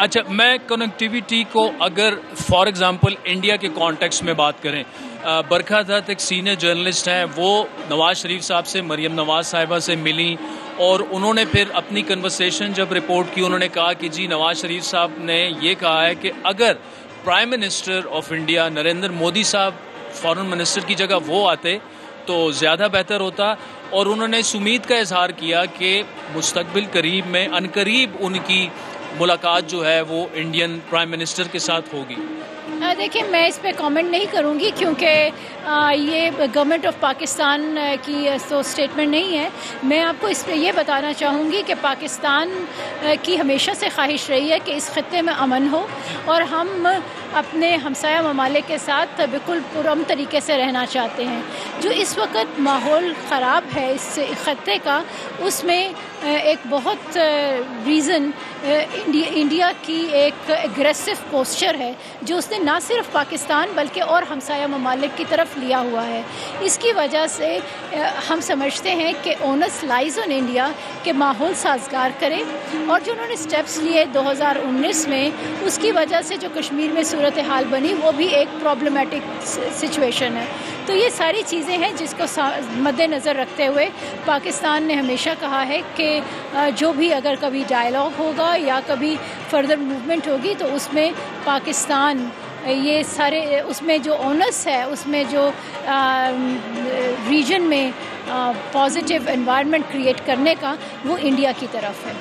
اچھا، میں کنیکٹیویٹی کو اگر فار ایگزامپل انڈیا کے کانٹیکس میں بات کریں، برکھا دت ایک سینئر جرنلسٹ ہیں، وہ نواز شریف صاحب سے، مریم نواز صاحبہ سے ملیں اور انہوں نے پھر اپنی کنورسیشن جب رپورٹ کی، انہوں نے کہا کہ جی نواز شریف صاحب نے یہ کہا ہے کہ اگر prime minister of India Narendra Modi صاحب فارن منسٹر کی جگہ وہ آتے تو زیادہ بہتر ہوتا، اور انہوں نے اس امید کا اظہار کیا کہ مستقبل قریب میں عنقریب ان کی ملاقات جو ہے وہ انڈین پرائم منسٹر کے ساتھ ہوگی۔ دیکھیں، میں اس پہ کامنٹ نہیں کروں گی کیونکہ یہ گورنمنٹ آف پاکستان کی تو اسٹیٹمنٹ نہیں ہے۔ میں آپ کو اس پہ یہ بتانا چاہوں گی کہ پاکستان کی ہمیشہ سے خواہش رہی ہے کہ اس خطے میں امن ہو، اور ہم اپنے ہمسایہ ممالک کے ساتھ بالکل پرامن طریقے سے رہنا چاہتے ہیں۔ جو اس وقت ماحول خراب ہے اس خطے کا، اس میں ایک بہت ریزن انڈیا کی ایک اگریسو پوسچر ہے جو اس نے نہ صرف پاکستان بلکہ اور ہمسایہ ممالک کی طرف لیا ہوا ہے۔ اس کی وجہ سے ہم سمجھتے ہیں کہ اونس لائز آن انڈیا کہ ماحول سازگار کرے، اور جو انہوں نے سٹیپس لیے 2019 میں، اس کی وجہ سے جو کشمیر میں صورتحال بنی وہ بھی ایک پرابلمٹک سچویشن ہے۔ تو یہ ساری چیزیں ہیں جس کو مد نظر رکھتے ہوئے پاکستان نے ہمیشہ کہا ہے کہ جو بھی اگر کبھی ڈائلاگ ہوگا یا کبھی فردر موومنٹ ہوگی تو اس میں پاکستان یہ سارے اس میں جو اونس ہے، اس میں جو ریجن میں پازیٹیو انوائرمنٹ کریٹ کرنے کا، وہ انڈیا کی طرف ہے۔